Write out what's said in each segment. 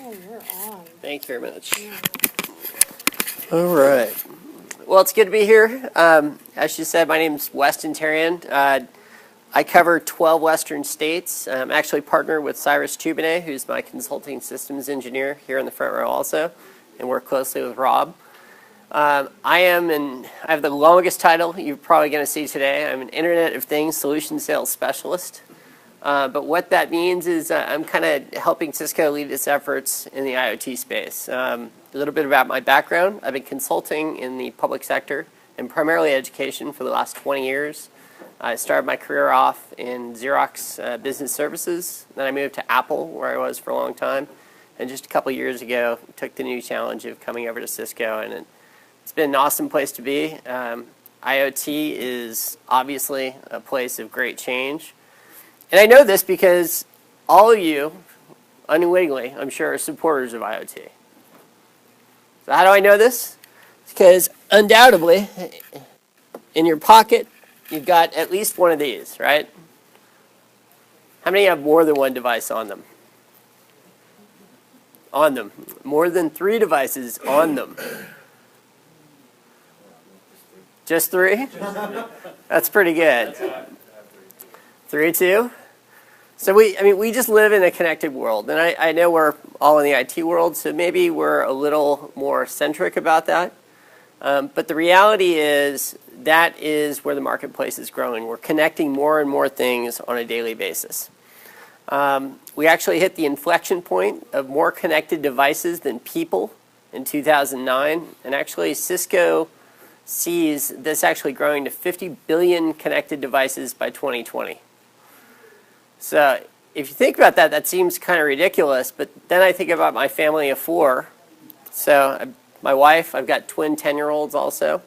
Oh, you're on. Thank you very much. Yeah. All right. Well, it's good to be here. As she said, my name's Weston Terrian. I cover 12 Western states. I'm actually partnered with Cisco, who's my consulting systems engineer here in the front row also, and work closely with Rob. I have the longest title you're probably going to see today. I'm an Internet of Things solution sales specialist. But what that means is I'm kind of helping Cisco lead its efforts in the IoT space. A little bit about my background. I've been consulting in the public sector and primarily education for the last 20 years. I started my career off in Xerox Business Services. Then I moved to Apple, where I was for a long time. And just a couple years ago, took the new challenge of coming over to Cisco. And it's been an awesome place to be. IoT is obviously a place of great change. And I know this because all of you, unwittingly, I'm sure, are supporters of IoT. So how do I know this? Because undoubtedly, in your pocket, you've got at least one of these, right? How many have more than one device on them? On them. More than 3 devices on them. Just 3? That's pretty good. 3 too? So we just live in a connected world, and I know we're all in the IT world, so maybe we're a little more centric about that. But the reality is that is where the marketplace is growing. We're connecting more and more things on a daily basis. We actually hit the inflection point of more connected devices than people in 2009, and actually Cisco sees this actually growing to 50 billion connected devices by 2020. So if you think about that, that seems kind of ridiculous, but then I think about my family of 4. So my wife, I've got twin 10-year-olds also,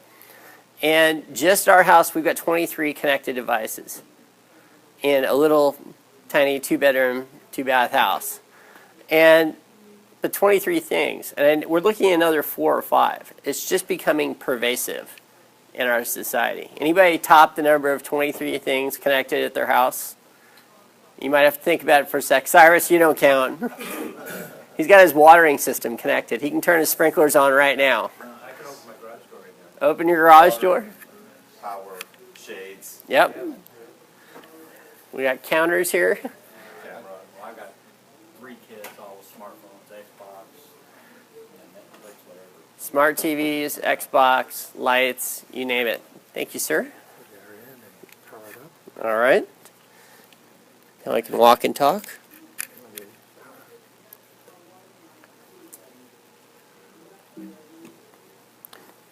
and just our house, we've got 23 connected devices in a little tiny 2-bedroom, 2-bath house. But 23 things, and we're looking at another 4 or 5. It's just becoming pervasive in our society. Anybody top the number of 23 things connected at their house? You might have to think about it for a sec. Cyrus, you don't count. He's got his watering system connected. He can turn his sprinklers on right now. I can open my garage door right now. Open your garage door. Power, shades. Yep. We got counters here. Camera. Well, I've got 3 kids, all with smartphones, Xbox, Netflix, whatever. Smart TVs, Xbox, lights, you name it. Thank you, sir. All right. Now I can walk and talk.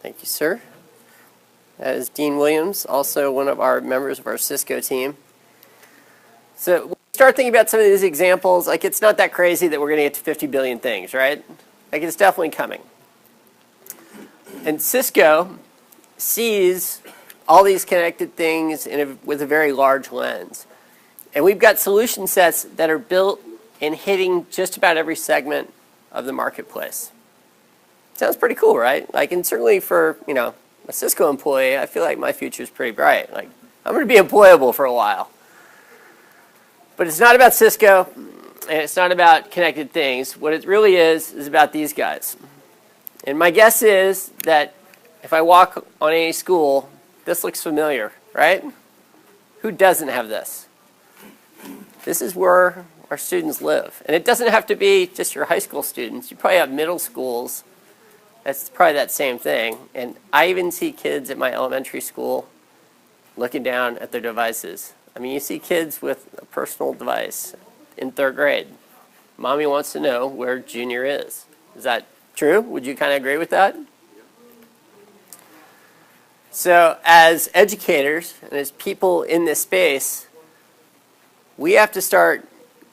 Thank you, sir. That is Dean Williams, also one of our members of our Cisco team. So when we start thinking about some of these examples, like it's not that crazy that we're going to get to 50 billion things, right? Like it's definitely coming. And Cisco sees all these connected things with a very large lens. And we've got solution sets that are built in hitting just about every segment of the marketplace. Sounds pretty cool, right? Like, and certainly for, a Cisco employee, I feel like my future is pretty bright. Like, I'm going to be employable for a while. But it's not about Cisco, and it's not about connected things. What it really is about these guys. And my guess is that if I walk on any school, this looks familiar, right? Who doesn't have this? This is where our students live. And it doesn't have to be just your high school students. You probably have middle schools. That's probably that same thing. And I even see kids at my elementary school looking down at their devices. I mean, you see kids with a personal device in 3rd grade. Mommy wants to know where junior is. Is that true? Would you kind of agree with that? So as educators and as people in this space, we have to start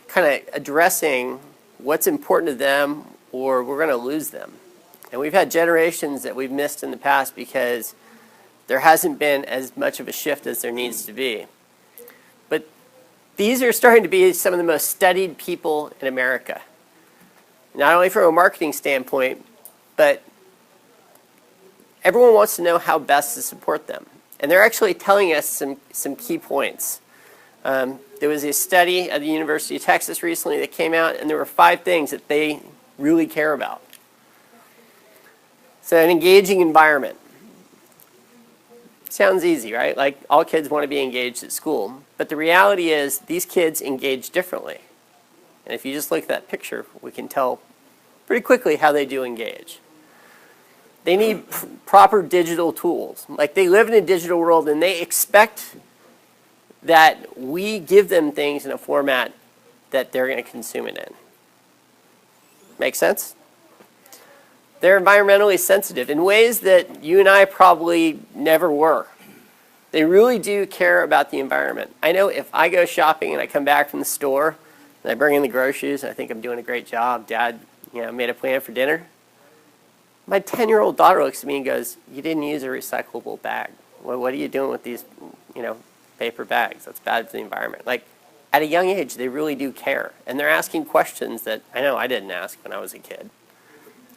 kind of addressing what's important to them or we're going to lose them. And we've had generations that we've missed in the past because there hasn't been as much of a shift as there needs to be. But these are starting to be some of the most studied people in America. Not only from a marketing standpoint, but everyone wants to know how best to support them. And they're actually telling us some key points. There was a study at the University of Texas recently that came out, and there were 5 things that they really care about. So an engaging environment. Sounds easy, right? Like all kids want to be engaged at school. But the reality is these kids engage differently. And if you just look at that picture, we can tell pretty quickly how they do engage. They need proper digital tools. Like they live in a digital world and they expect that we give them things in a format that they're going to consume it in. Make sense? They're environmentally sensitive in ways that you and I probably never were. They really do care about the environment. I know if I go shopping and I come back from the store and I bring in the groceries and I think I'm doing a great job, Dad, made a plan for dinner. My 10-year-old daughter looks at me and goes, "You didn't use a recyclable bag. Well, what are you doing with these, paper bags? That's bad for the environment." Like, at a young age, they really do care. And they're asking questions that I know I didn't ask when I was a kid.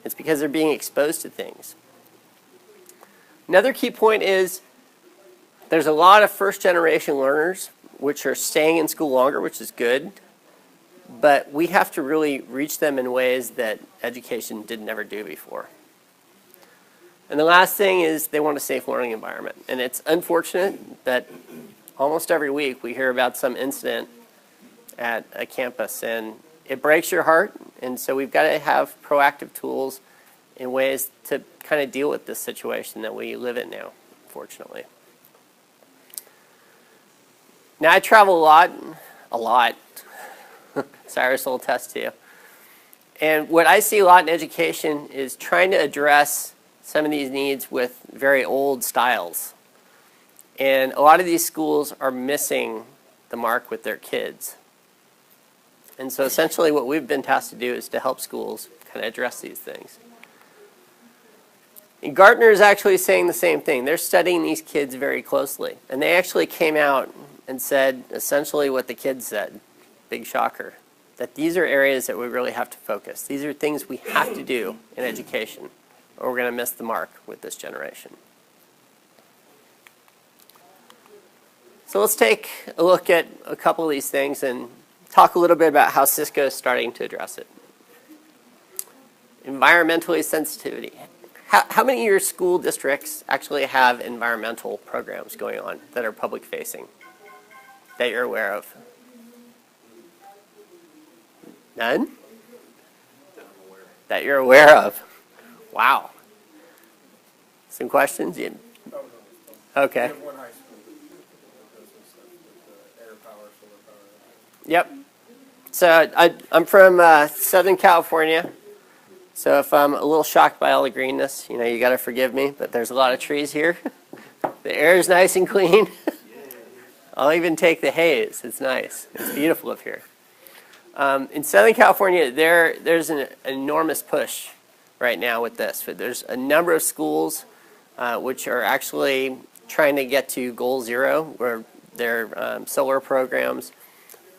It's because they're being exposed to things. Another key point is there's a lot of first-generation learners which are staying in school longer, which is good. But we have to really reach them in ways that education did never do before. And the last thing is they want a safe learning environment. And it's unfortunate that almost every week we hear about some incident at a campus, and it breaks your heart. And so we've got to have proactive tools in ways to kind of deal with this situation that we live in now, unfortunately. Now I travel a lot. Cyrus will attest to. And what I see a lot in education is trying to address some of these needs with very old styles. And a lot of these schools are missing the mark with their kids. And so essentially what we've been tasked to do is to help schools kind of address these things. And Gartner is actually saying the same thing. They're studying these kids very closely. And they actually came out and said essentially what the kids said. Big shocker. That these are areas that we really have to focus. These are things we have to do in education, or we're going to miss the mark with this generation. So let's take a look at a couple of these things and talk a little bit about how Cisco is starting to address it. Environmentally sensitivity. How many of your school districts actually have environmental programs going on that are public facing that you're aware of? None? That you're aware of. Wow. Some questions? Okay. We have one high school that does this stuff with air power, solar power. Yep. So I'm from Southern California. So if I'm a little shocked by all the greenness, you got to forgive me, but there's a lot of trees here. The air is nice and clean. I'll even take the haze. It's nice. It's beautiful up here. In Southern California, there's an enormous push right now with this. There's a number of schools which are actually trying to get to Goal Zero, where their solar programs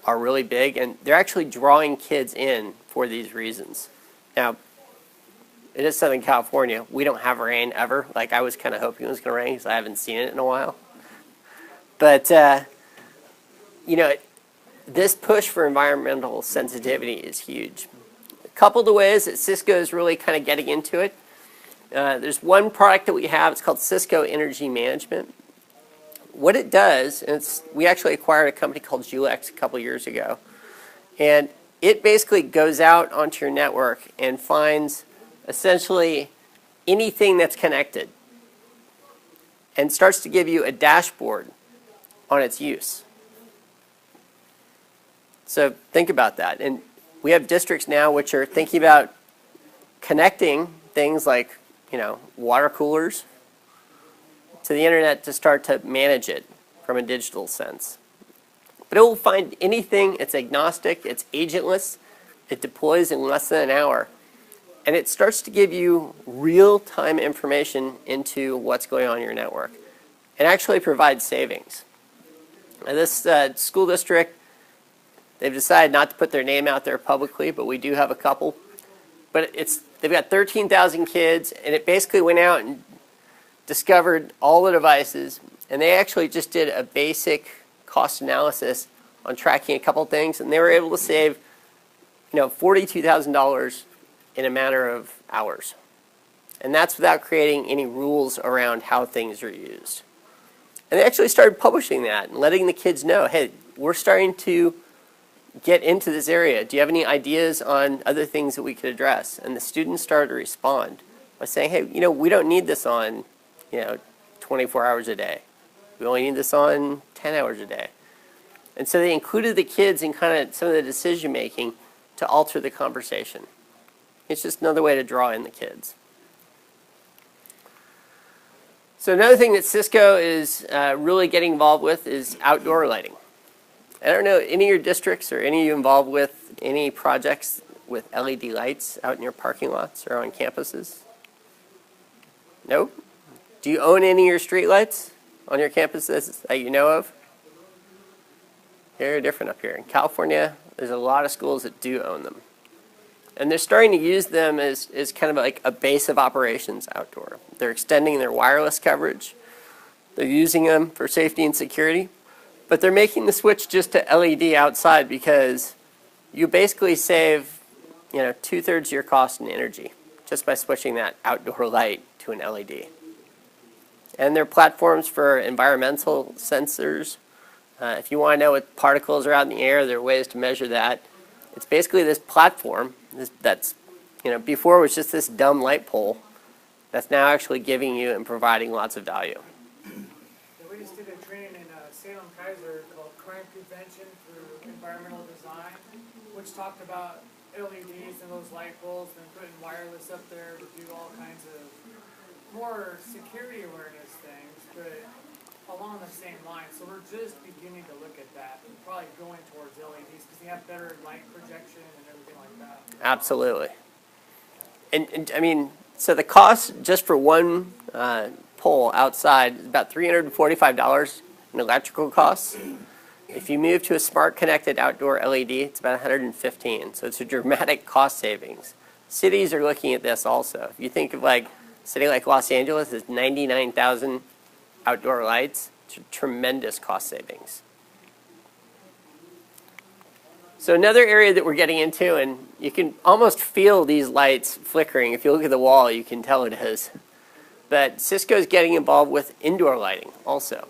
are really big, and they're actually drawing kids in for these reasons. Now, it is Southern California. We don't have rain ever. Like I was kind of hoping it was going to rain because I haven't seen it in a while. But, this push for environmental sensitivity is huge. A couple of the ways that Cisco is really kind of getting into it. There's one product that we have. It's called Cisco Energy Management. What it does, and we actually acquired a company called Julex a couple years ago. And it basically goes out onto your network and finds essentially anything that's connected and starts to give you a dashboard on its use. So think about that. And we have districts now which are thinking about connecting things like, water coolers to the internet to start to manage it from a digital sense. But it will find anything. It's agnostic. It's agentless. It deploys in less than an hour. And it starts to give you real-time information into what's going on in your network. It actually provides savings. Now this school district, they've decided not to put their name out there publicly, but we do have a couple. But they've got 13,000 kids, and it basically went out and discovered all the devices, and they actually just did a basic cost analysis on tracking a couple things, and they were able to save, $42,000 in a matter of hours. And that's without creating any rules around how things are used. And they actually started publishing that and letting the kids know, hey, we're starting to get into this area. Do you have any ideas on other things that we could address? And the students started to respond by saying, hey, we don't need this on, 24 hours a day. We only need this on 10 hours a day. And so they included the kids in kind of some of the decision making to alter the conversation. It's just another way to draw in the kids. So another thing that Cisco is really getting involved with is outdoor lighting. I don't know, any of your districts or any of you involved with any projects with LED lights out in your parking lots or on campuses? No? Do you own any of your street lights on your campuses that you know of? Very different up here. In California, there's a lot of schools that do own them. And they're starting to use them as kind of like a base of operations outdoor. They're extending their wireless coverage. They're using them for safety and security. But they're making the switch just to LED outside because you basically save, 2/3 of your cost in energy just by switching that outdoor light to an LED. And they're platforms for environmental sensors. If you want to know what particles are out in the air, there are ways to measure that. It's basically this platform that's, before it was just this dumb light pole that's now actually giving you and providing lots of value. We just did a training in Salem Kaiser called Crime Prevention through Environmental Design, which talked about LEDs and those light bulbs and putting wireless up there to do all kinds of more security awareness things, but along the same line. So we're just beginning to look at that and probably going towards LEDs because they have better light projection and everything like that. Absolutely. And I mean, so the cost just for one pole outside is about $345 in electrical costs. If you move to a smart connected outdoor LED, it's about $115. So it's a dramatic cost savings. Cities are looking at this also. If you think of like a city like Los Angeles, it's 99,000 outdoor lights. It's a tremendous cost savings. So another area that we're getting into, and you can almost feel these lights flickering. If you look at the wall, you can tell it is. But Cisco is getting involved with indoor lighting also.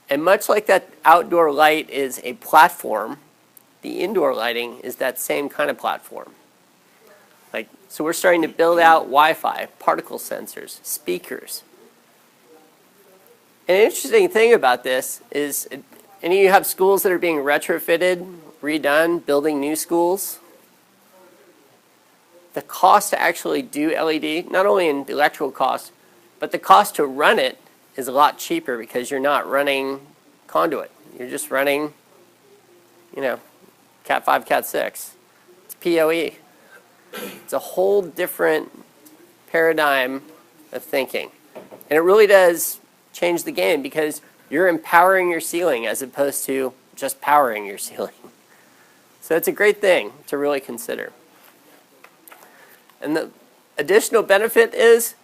And much like that outdoor light is a platform, the indoor lighting is that same kind of platform. So we're starting to build out Wi-Fi, particle sensors, speakers. And an interesting thing about this is, any of you have schools that are being retrofitted, redone, building new schools? The cost to actually do LED, not only in the electrical cost, but the cost to run it is a lot cheaper because you're not running conduit. You're just running, Cat 5, Cat 6. It's PoE. It's a whole different paradigm of thinking. And it really does change the game because you're empowering your ceiling as opposed to just powering your ceiling. So it's a great thing to really consider. And the additional benefit is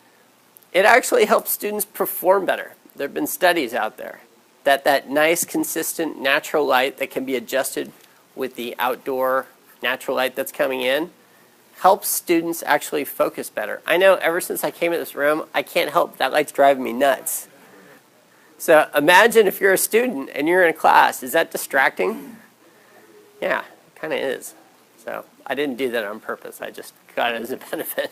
it actually helps students perform better. There have been studies out there that nice, consistent, natural light that can be adjusted with the outdoor natural light that's coming in helps students actually focus better. I know ever since I came in this room, I can't help that light's driving me nuts. So imagine if you're a student and you're in a class, is that distracting? Yeah, it kind of is. So I didn't do that on purpose. I just got it as a benefit.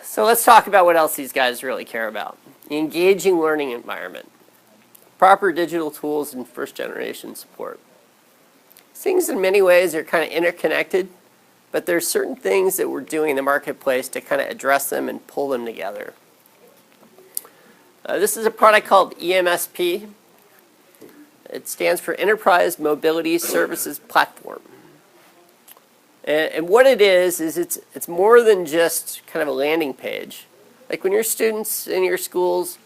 So let's talk about what else these guys really care about. The engaging learning environment. Proper digital tools and first generation support. Things in many ways are kind of interconnected, but there's certain things that we're doing in the marketplace to kind of address them and pull them together. This is a product called EMSP. It stands for Enterprise Mobility Services Platform. And what it is it's more than just kind of a landing page. Like when your students in your schools,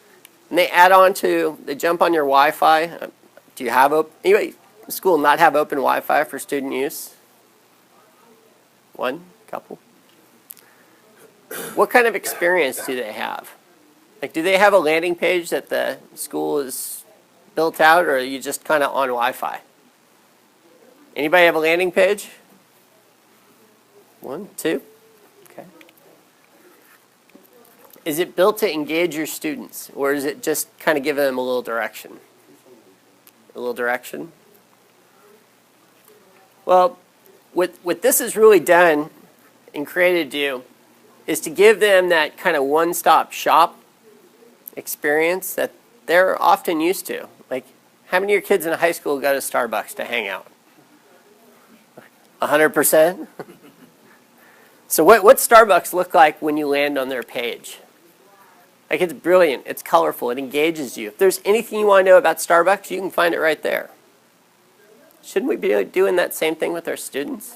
and they jump on your Wi-Fi. Do you have anybody school not have open Wi-Fi for student use? One? Couple? What kind of experience do they have? Like, do they have a landing page that the school is built out, or are you just kind of on Wi-Fi? Anybody have a landing page? 1, 2. Okay. Is it built to engage your students, or is it just kind of give them a little direction? A little direction? Well, what this has really done and created to do is to give them that kind of one-stop shop experience that they're often used to. Like, how many of your kids in high school go to Starbucks to hang out? 100%? So what's Starbucks look like when you land on their page? Like, it's brilliant, it's colorful, it engages you. If there's anything you want to know about Starbucks, you can find it right there. Shouldn't we be doing that same thing with our students?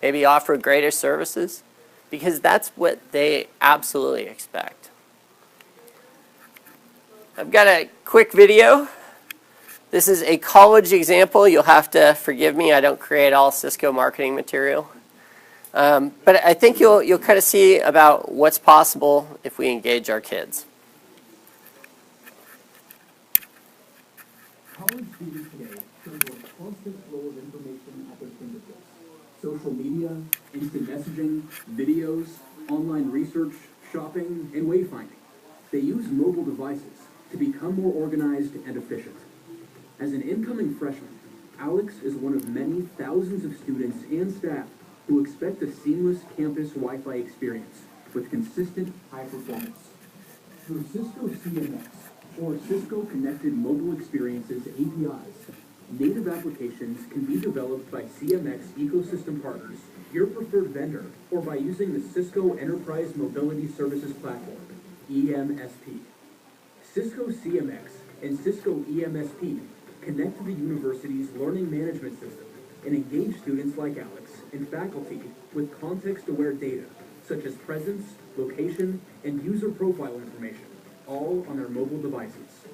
Maybe offer greater services? Because that's what they absolutely expect. I've got a quick video. This is a college example. You'll have to forgive me. I don't create all Cisco marketing material. But I think you'll kind of see about what's possible if we engage our kids. College students today turn to a constant flow of information at their fingertips. Social media, instant messaging, videos, online research, shopping, and wayfinding. They use mobile devices to become more organized and efficient. As an incoming freshman, Alex is one of many thousands of students and staff who expect a seamless campus Wi-Fi experience with consistent high performance. Through Cisco CMX, or Cisco Connected Mobile Experiences APIs, native applications can be developed by CMX ecosystem partners, your preferred vendor, or by using the Cisco Enterprise Mobility Services Platform, EMSP. Cisco CMX and Cisco EMSP connect to the university's learning management system and engage students like Alex and faculty with context-aware data, such as presence, location, and user profile information, all on their mobile devices.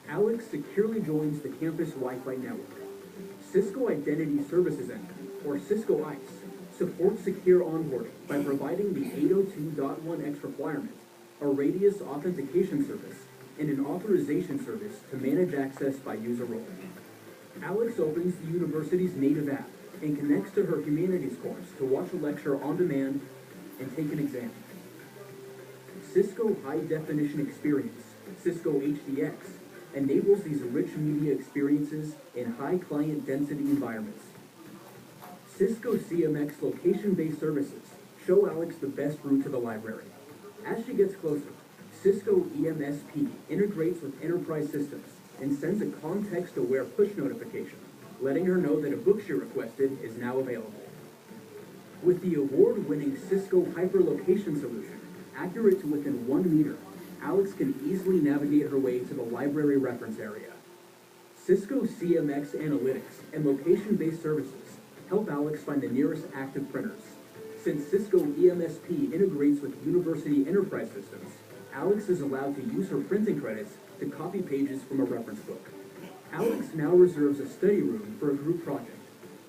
Alex securely joins the campus Wi-Fi network. Cisco Identity Services Engine, or Cisco ICE, supports secure onboarding by providing the 802.1x requirement, a radius authentication service, and an authorization service to manage access by user role. Alex opens the university's native app and connects to her humanities course to watch a lecture on demand and take an exam. Cisco High Definition Experience, Cisco HDX, enables these rich media experiences in high client density environments. Cisco CMX location-based services show Alex the best route to the library. As she gets closer, Cisco EMSP integrates with enterprise systems and sends a context-aware push notification, letting her know that a book she requested is now available. With the award-winning Cisco Hyperlocation solution, accurate to within 1 meter, Alex can easily navigate her way to the library reference area. Cisco CMX Analytics and location-based services help Alex find the nearest active printers. Since Cisco EMSP integrates with university enterprise systems, Alex is allowed to use her printing credits to copy pages from a reference book. Alex now reserves a study room for a group project.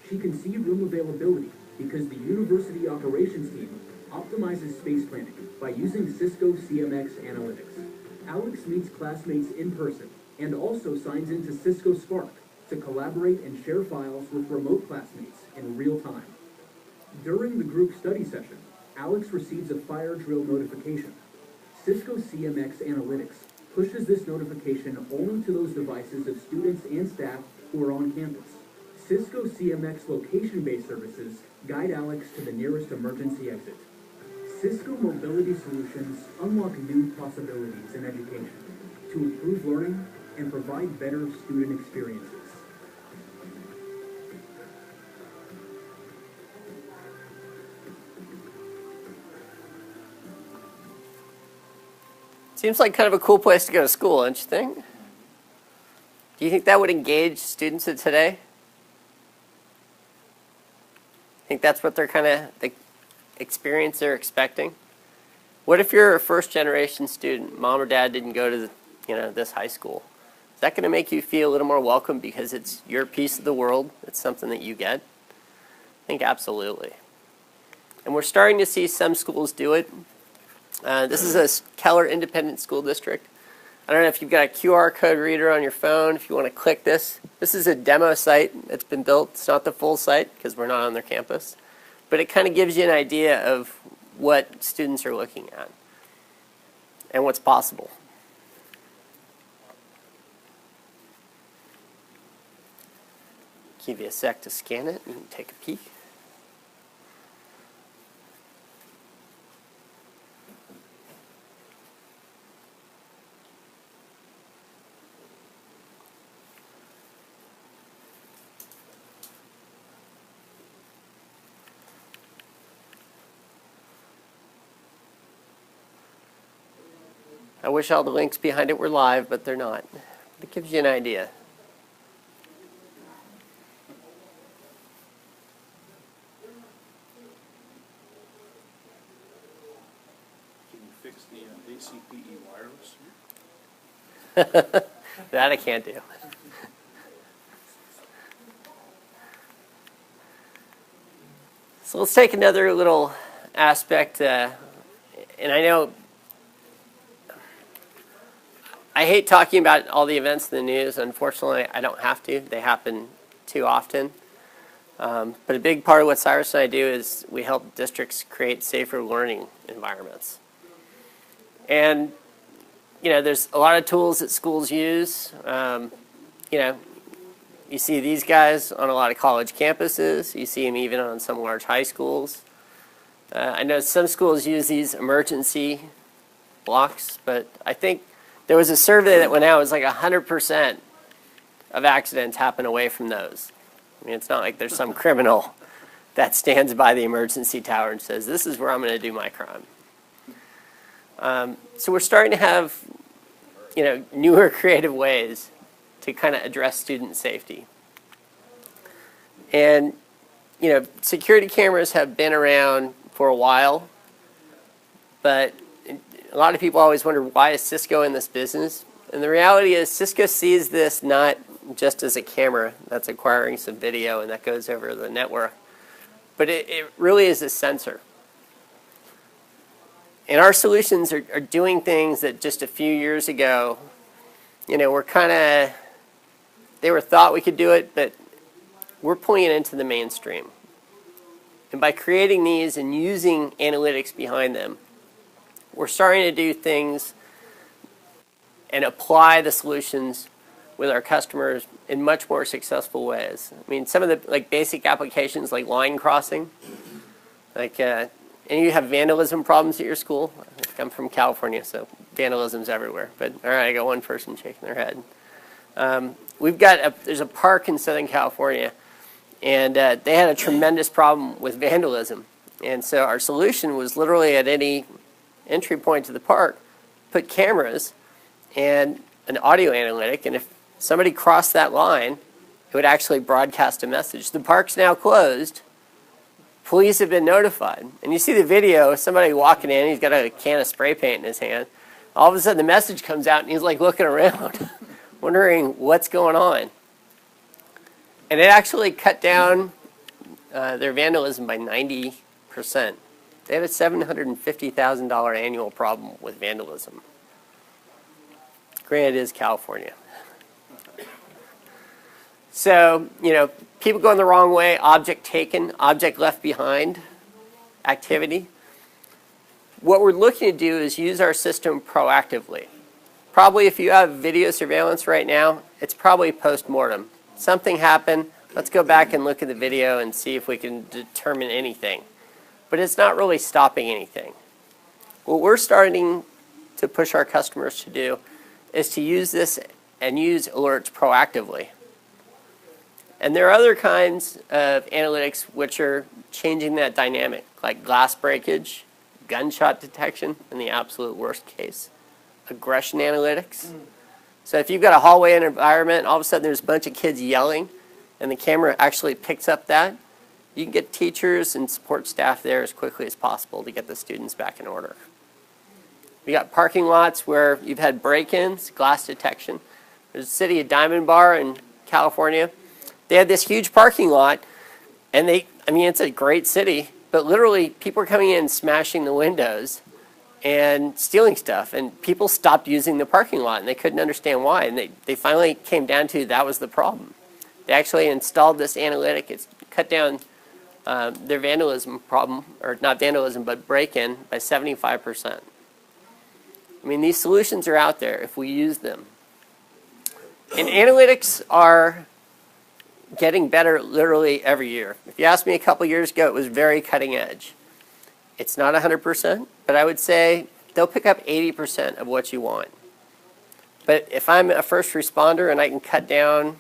She can see room availability because the university operations team optimizes space planning by using Cisco CMX Analytics. Alex meets classmates in person and also signs into Cisco Spark to collaborate and share files with remote classmates in real time. During the group study session, Alex receives a fire drill notification. Cisco CMX Analytics pushes this notification only to those devices of students and staff who are on campus. Cisco CMX location-based services guide Alex to the nearest emergency exit. Cisco Mobility Solutions unlock new possibilities in education to improve learning and provide better student experiences. Seems like kind of a cool place to go to school, don't you think? Do you think that would engage students of today? Think that's what they're kind of the experience they're expecting? What if you're a first-generation student, mom or dad didn't go to this high school? Is that going to make you feel a little more welcome because it's your piece of the world? It's something that you get? I think absolutely. And we're starting to see some schools do it. This is a Keller Independent School District. I I don't know if you've got a QR code reader on your phone. If you want to click this, this is a demo site that's been built. It's not the full site because we're not on their campus. But it kind of gives you an idea of what students are looking at and what's possible. Give you a sec to scan it and take a peek. I wish all the links behind it were live, but they're not. It gives you an idea. Can you fix the ACPE wireless? That I can't do. So let's take another little aspect, and I know I hate talking about all the events in the news. Unfortunately, I don't have to. They happen too often. But a big part of what Cyrus and I do is we help districts create safer learning environments. And, you know, there's a lot of tools that schools use. You know, you see these guys on a lot of college campuses. You see them even on some large high schools. I know some schools use these emergency blocks, but I think there was a survey that went out. It was like 100% of accidents happen away from those. I mean, it's not like there's some criminal that stands by the emergency tower and says, this is where I'm going to do my crime. So we're starting to have, you know, newer creative ways to kind of address student safety. And, you know, security cameras have been around for a while, but a lot of people always wonder, why is Cisco in this business? And the reality is Cisco sees this not just as a camera that's acquiring some video and that goes over the network, but it really is a sensor. And our solutions are doing things that just a few years ago, you know, they were thought we could do it, but we're pulling it into the mainstream. And by creating these and using analytics behind them, we're starting to do things and apply the solutions with our customers in much more successful ways. I mean, some of the basic applications like line crossing, and you have vandalism problems at your school. I'm from California, so vandalism's everywhere. But all right, I got one person shaking their head. There's a park in Southern California, and they had a tremendous problem with vandalism. And so our solution was literally at any entry point to the park, put cameras and an audio analytic, and if somebody crossed that line, it would actually broadcast a message. The park's now closed. Police have been notified. And you see the video, somebody walking in, he's got a can of spray paint in his hand. All of a sudden the message comes out and he's like looking around, wondering what's going on. And it actually cut down their vandalism by 90%. They have a $750,000 annual problem with vandalism. Granted, it is California. So, you know, people going the wrong way, object taken, object left behind activity. What we're looking to do is use our system proactively. Probably if you have video surveillance right now, it's probably post-mortem. Something happened, let's go back and look at the video and see if we can determine anything. But it's not really stopping anything. What we're starting to push our customers to do is to use this and use alerts proactively. And there are other kinds of analytics which are changing that dynamic, like glass breakage, gunshot detection in the absolute worst case, aggression analytics. So if you've got a hallway environment, all of a sudden there's a bunch of kids yelling, and the camera actually picks up that, you can get teachers and support staff there as quickly as possible to get the students back in order. We got parking lots where you've had break-ins, glass detection. There's a city of Diamond Bar in California. They had this huge parking lot, and it's a great city, but literally people are coming in and smashing the windows and stealing stuff. And people stopped using the parking lot, and they couldn't understand why. And they finally came down to that was the problem. They actually installed this analytic. It's cut down their vandalism problem, or not vandalism, but break-in by 75%. I mean, these solutions are out there if we use them. And analytics are getting better literally every year. If you asked me a couple years ago, it was very cutting edge. It's not 100%, but I would say they'll pick up 80% of what you want. But if I'm a first responder and I can cut down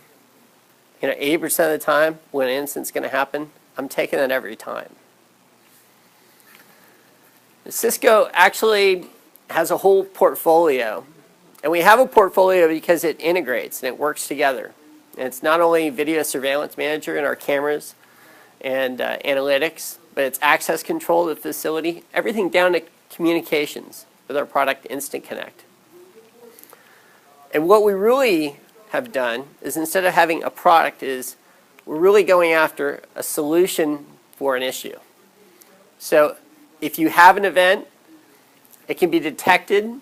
80% of the time when an incident's going to happen, I'm taking it every time. Cisco actually has a whole portfolio. And we have a portfolio because it integrates and it works together. And it's not only video surveillance manager in our cameras and analytics, but it's access control of the facility, everything down to communications with our product Instant Connect. And what we really have done is instead of having a product is we're really going after a solution for an issue. So if you have an event, it can be detected,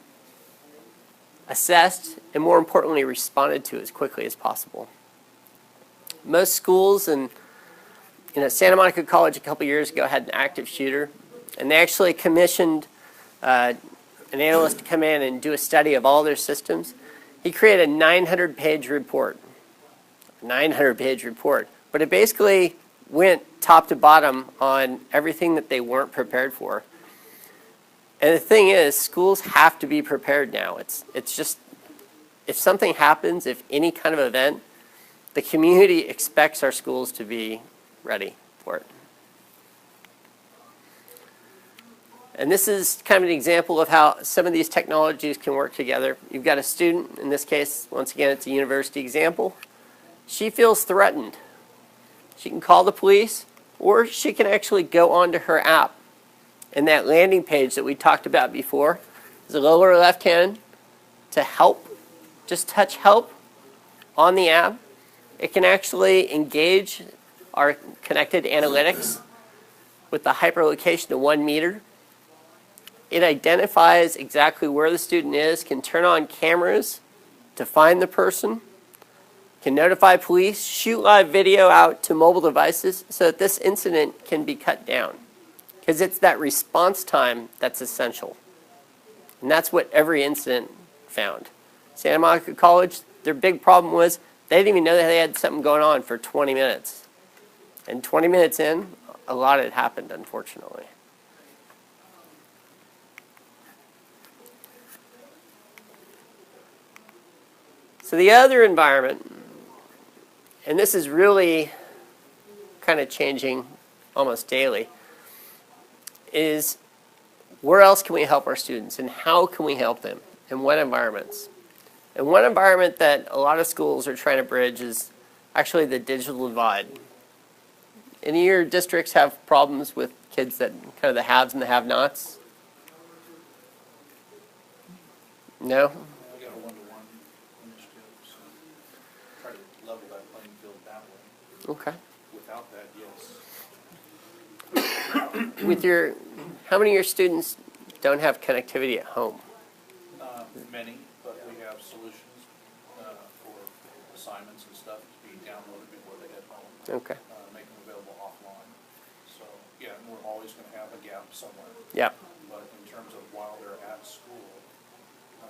assessed, and more importantly, responded to as quickly as possible. Most schools and Santa Monica College a couple years ago had an active shooter, and they actually commissioned an analyst to come in and do a study of all their systems. He created a 900-page report. 900-page report. But it basically went top to bottom on everything that they weren't prepared for. And the thing is, schools have to be prepared now. It's just, if something happens, if any kind of event, the community expects our schools to be ready for it. And this is kind of an example of how some of these technologies can work together. You've got a student, in this case, once again, it's a university example. She feels threatened. She can call the police, or she can actually go onto her app. And that landing page that we talked about before is the lower left hand to help. Just touch help on the app. It can actually engage our connected analytics with the hyperlocation to 1 meter. It identifies exactly where the student is, can turn on cameras to find the person, can notify police, shoot live video out to mobile devices so that this incident can be cut down. Because it's that response time that's essential. And that's what every incident found. Santa Monica College, their big problem was they didn't even know that they had something going on for 20 minutes. And 20 minutes in, a lot had happened, unfortunately. So the other environment, and this is really kind of changing almost daily, is where else can we help our students and how can we help them, in what environments? And one environment that a lot of schools are trying to bridge is actually the digital divide. Any of your districts have problems with kids that kind of the haves and the have-nots? No? We got a one-to-one initiative, so try to level that playing field that way. Okay. Without that, yes. With your, how many of your students don't have connectivity at home? Many, but we have solutions for assignments and stuff to be downloaded before they get home. Okay. Make them available offline. So, yeah, we're always going to have a gap somewhere. Yeah. But in terms of while they're at school, the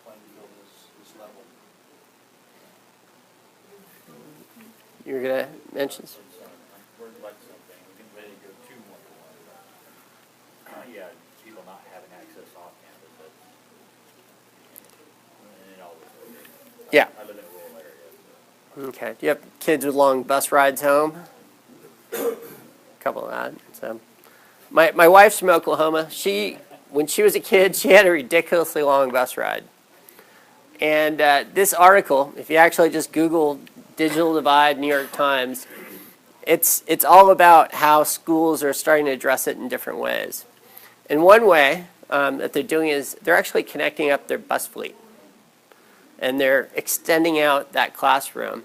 playing field is level. You were going to mention? We're like something, we can ready to go to one-to-one. Yeah, people not having access off campus, but it always is. Yeah. I live in a rural area. Okay. Do you have kids with long bus rides home? A couple of that. So, my wife's from Oklahoma. When she was a kid, she had a ridiculously long bus ride. And this article, if you actually just Google digital divide New York Times, it's all about how schools are starting to address it in different ways. And one way that they're doing is they're actually connecting up their bus fleet. And they're extending out that classroom.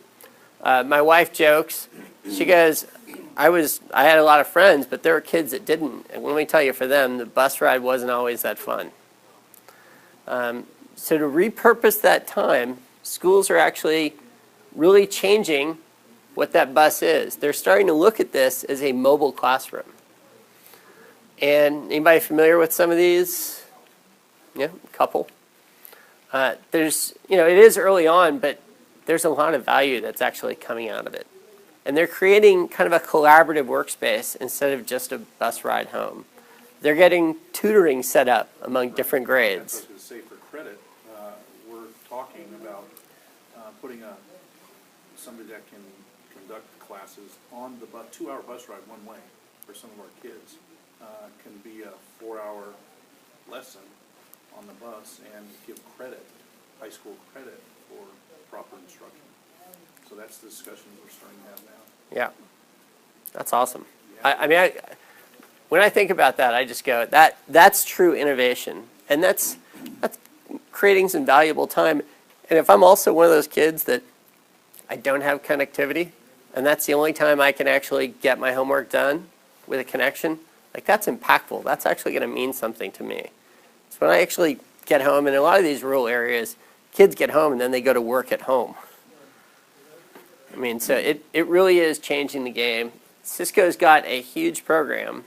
My wife jokes, she goes, I had a lot of friends, but there were kids that didn't. And let me tell you, for them, the bus ride wasn't always that fun. So to repurpose that time, schools are actually really changing what that bus is. They're starting to look at this as a mobile classroom. And anybody familiar with some of these? Yeah, a couple. There's, it is early on, but there's a lot of value that's actually coming out of it. And they're creating kind of a collaborative workspace instead of just a bus ride home. They're getting tutoring set up among different grades. I was going to say, for credit, we're talking about putting somebody that can conduct classes on the 2-hour bus ride one way for some of our kids. Can be a 4-hour lesson on the bus and give credit, high school credit, for proper instruction. So that's the discussion we're starting to have now. Yeah, that's awesome. Yeah. I mean, when I think about that, I just go, that's true innovation. And that's creating some valuable time. And if I'm also one of those kids that I don't have connectivity, and that's the only time I can actually get my homework done with a connection, like that's impactful. That's actually going to mean something to me. So when I actually get home, in a lot of these rural areas, kids get home and then they go to work at home. I mean, so it really is changing the game. Cisco's got a huge program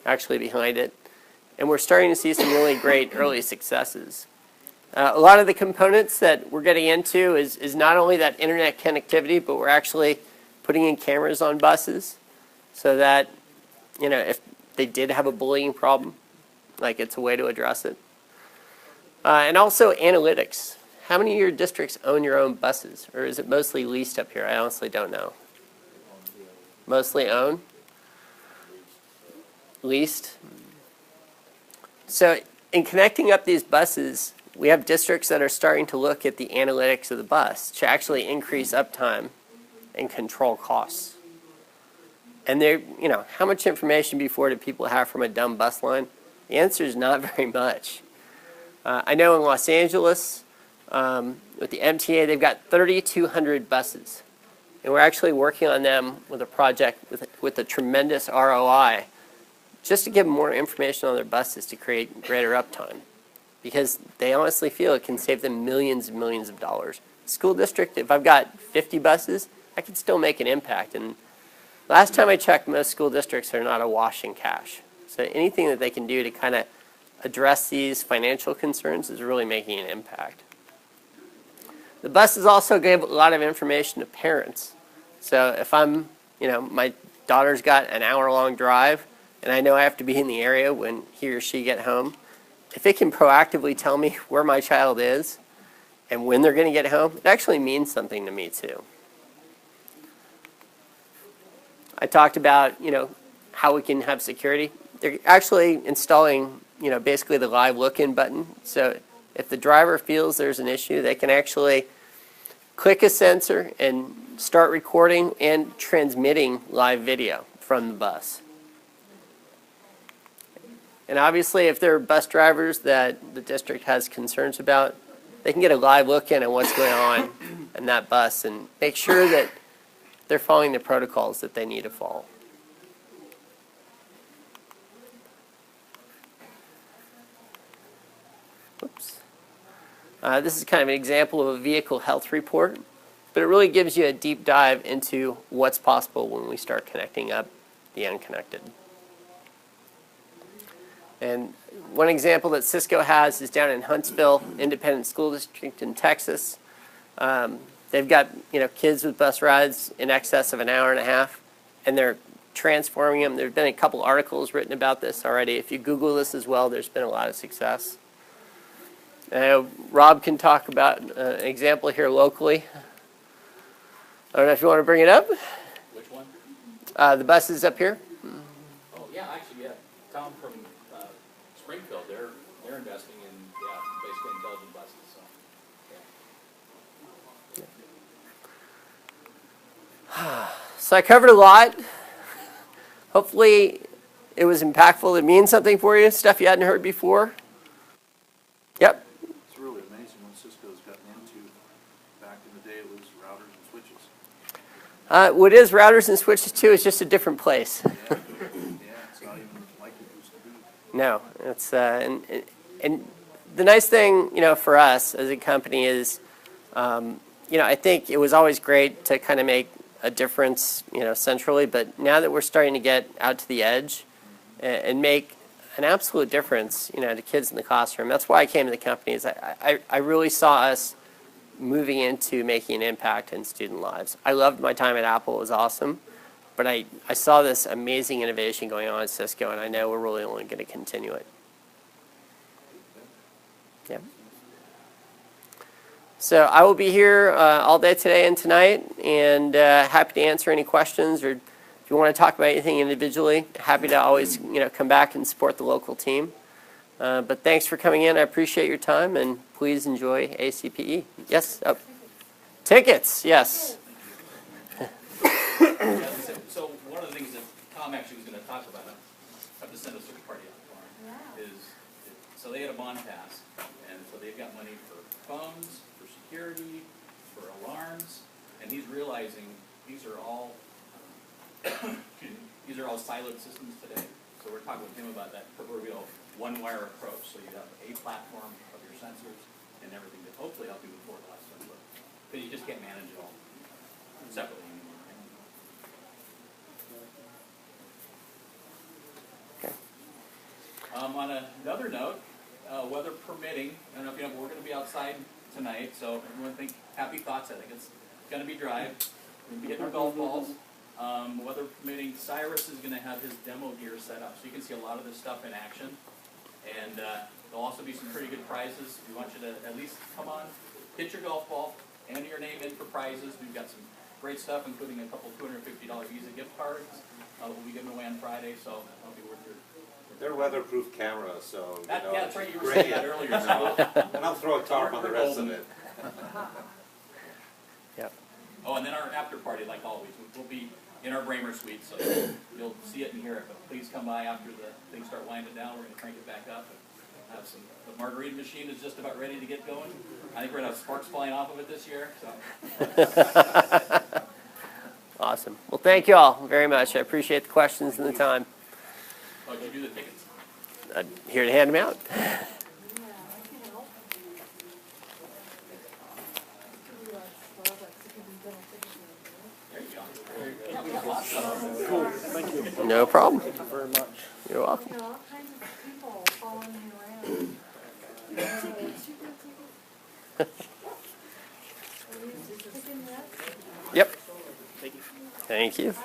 actually behind it, and we're starting to see some really great early successes. A lot of the components that we're getting into is not only that internet connectivity, but we're actually putting in cameras on buses so that, if they did have a bullying problem, like it's a way to address it. And also analytics. How many of your districts own your own buses? Or is it mostly leased up here? I honestly don't know. Mostly own? Leased? So in connecting up these buses, we have districts that are starting to look at the analytics of the bus to actually increase uptime and control costs. And they're, how much information before do people have from a dumb bus line? The answer is not very much. I know in Los Angeles, with the MTA, they've got 3,200 buses. And we're actually working on them with a project with a tremendous ROI just to give them more information on their buses to create greater uptime. Because they honestly feel it can save them millions and millions of dollars. School district, if I've got 50 buses, I can still make an impact. And last time I checked, most school districts are not awash in cash. So anything that they can do to kind of address these financial concerns is really making an impact. The buses also gave a lot of information to parents. So if I'm, my daughter's got an hour-long drive, and I know I have to be in the area when he or she get home, if it can proactively tell me where my child is and when they're going to get home, it actually means something to me too. I talked about, how we can have security. They're actually installing, basically the live look-in button. So if the driver feels there's an issue, they can actually click a sensor and start recording and transmitting live video from the bus. And obviously, if there are bus drivers that the district has concerns about, they can get a live look-in on what's going on in that bus and make sure that they're following the protocols that they need to follow. Oops. This is kind of an example of a vehicle health report, but it really gives you a deep dive into what's possible when we start connecting up the unconnected. And one example that Cisco has is down in Huntsville, independent school district in Texas. They've got kids with bus rides in excess of an hour and a half, and they're transforming them. There have been a couple articles written about this already. If you Google this as well, there's been a lot of success. Rob can talk about an example here locally. I don't know if you want to bring it up. Which one? The buses up here. Oh, yeah, actually, yeah. Tom from Springfield, they're investing in, basically intelligent buses, so, yeah. So I covered a lot. Hopefully it was impactful. It means something for you, stuff you hadn't heard before. Yep. It's really amazing what Cisco's gotten into. Back in the day, it was routers and switches. What is routers and switches too is just a different place. Yeah, it's not even like it used to be. No, it's and the nice thing, for us as a company is, I think it was always great to kind of make a difference, centrally. But now that we're starting to get out to the edge and make an absolute difference, to kids in the classroom, that's why I came to the company. Is I really saw us moving into making an impact in student lives. I loved my time at Apple; it was awesome. But I saw this amazing innovation going on at Cisco, and I know we're really only going to continue it. Yeah. So I will be here all day today and tonight, and happy to answer any questions, or if you want to talk about anything individually, happy to always come back and support the local team. But thanks for coming in. I appreciate your time, and please enjoy ACPE. Yes? Oh. Tickets, yes. So one of the things that Tom actually was going to talk about, I have to send a search party out tomorrow, is, so they had a bond pass, and so they've got money for phones, for security, for alarms, and he's realizing these are all, these are all siloed systems today. So we're talking with him about that proverbial one-wire approach, so you have a platform of your sensors and everything that hopefully help you with forward last one, but you just can't manage it all separately anymore. On another note, weather permitting, I don't know if you know, but we're going to be outside tonight, so everyone think happy thoughts. I think it's going to be dry. We're going to be hitting our golf balls. Weather permitting, Cyrus is going to have his demo gear set up, so you can see a lot of this stuff in action. And there'll also be some pretty good prizes. We want you to at least come on, hit your golf ball, enter your name in for prizes. We've got some great stuff, including a couple $250 Visa gift cards that we'll be giving away on Friday, so that'll be worth your. They're weatherproof cameras, so Yeah, that's right. You were great. saying that earlier. So. And I'll throw a tarp on the rest of it. Yep. Oh, and then our after party, like always, we'll be in our Bramer suite, so you'll see it and hear it. But please come by after the things start winding down. We're going to crank it back up and have some. The margarita machine is just about ready to get going. I think we're going to have sparks flying off of it this year. So. Awesome. Well, thank you all very much. I appreciate the questions and the time. Oh, did you do the tickets? I'm here to hand them out. There you go. Yeah, we got lots of Cool, thank you. No problem. Thank you very much. You're welcome. You know, all kinds of people following me around. Yep. Thank you.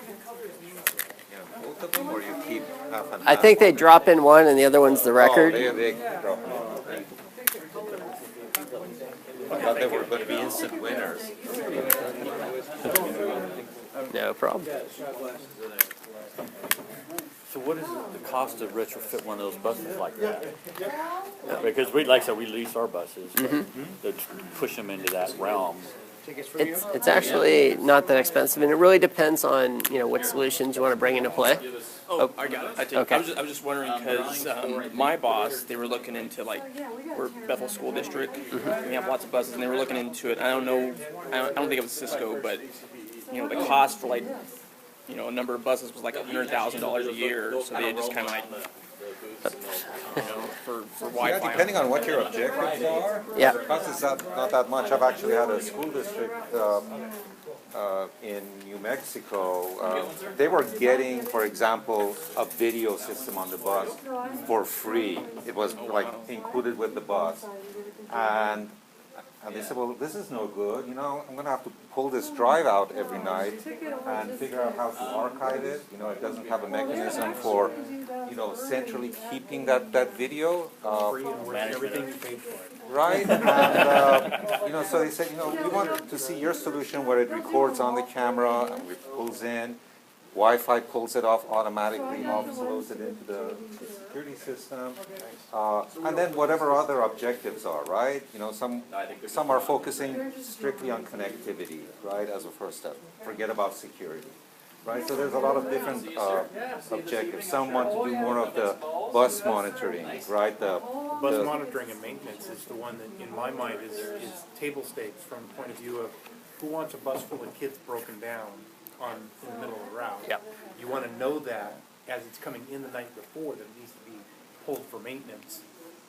Both of them, or you keep half and half? I think they drop in one and the other one's the Oh, record. they drop in. I thought they were going to be instant winners. No problem. So what is the cost to retrofit one of those buses like that? Because we, like I said, we lease our buses to push them into that realm. It's actually not that expensive, and it really depends on what solutions you want to bring into play. Oh, I got it. I think. Okay. I was just wondering because my boss, they were looking into we're Bethel School District. We have lots of buses, and they were looking into it. I don't know. I don't think it was Cisco, but the cost for a number of buses was like $100,000 a year. So they just kind of for Yeah, Wi-Fi. depending on what your objectives are. Yeah. The cost is not that much. I've actually had a school district in New Mexico. They were getting, for example, a video system on the bus for free. It was included with the bus. And they said, well, this is no good. I'm going to have to pull this drive out every night and figure out how to archive it. It doesn't have a mechanism for, centrally keeping that video. Everything you paid for it. Right? And, so they said, we want to see your solution where it records on the camera and it pulls in. Wi-Fi pulls it off automatically, offloads it into the security system. And then whatever other objectives are, right? Some are focusing strictly on connectivity, right, as a first step. Forget about security, right? So there's a lot of different objectives. Some want to do more of the bus monitoring, right? Bus monitoring and maintenance is the one that, in my mind, is table stakes from the point of view of who wants a bus full of kids broken down in the middle of the route. Yep. You wanna know that as it's coming in the night before, that it needs to be pulled for maintenance,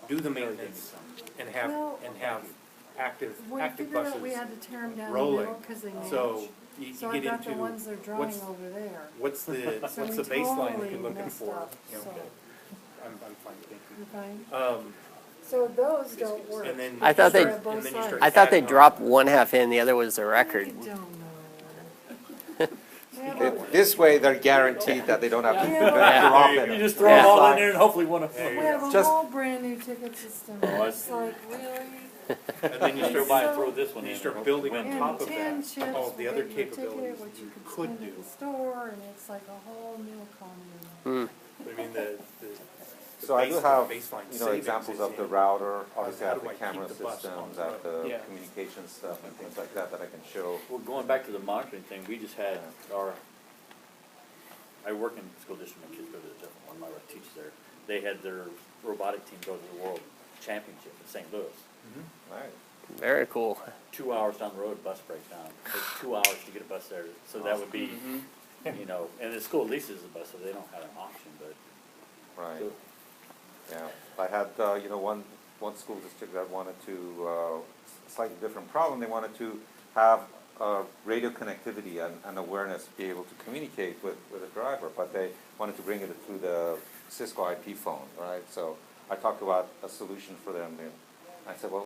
do the maintenance, and have active We active figured out buses we had to tear them down the rolling. middle because they match. So you So get I've got the into ones they're drawing what's over there. what's the So what's we the baseline totally you're looking messed for. up, You know, so. I'm fine, thank You you. fine? So those don't work. And then I thought they- They're both sides. I thought they adding on. dropped one half in, the other was the I record. don't know. We have a- This way, they're guaranteed that they don't have to Yeah. drop You it. just throw them all in there and hopefully one of We them. have a Just- whole brand new ticket system. It's like, really? And then you start by and throw this one in. You and start hope building to on win. top And of 10 that, chips all the will other get you a ticket, capabilities which that you you could could spend do. at the store, and it's like a whole new economy. I mean, the So I do base- have, baseline you know, savings examples is of the in router, obviously I how have do the I camera keep the bus systems, on I have the Yeah. communication stuff and things like that that I can show. Well, going back to the monitoring thing, we just had I work in the school district, my kids go to the different one, my wife teaches there. They had their robotic team go to the world championship in St. Louis. Right. Very cool. 2 hours down the road, bus breaks down. It takes 2 hours to get a bus there, so that would be, you know, and the school leases the bus, so they don't have an option, but. Right. so- Yeah, I had, you know, one school district that wanted to, slightly different problem, they wanted to have radio connectivity and awareness, be able to communicate with a driver, but they wanted to bring it through the Cisco IP phone, right? So I talked about a solution for them, and I said, well,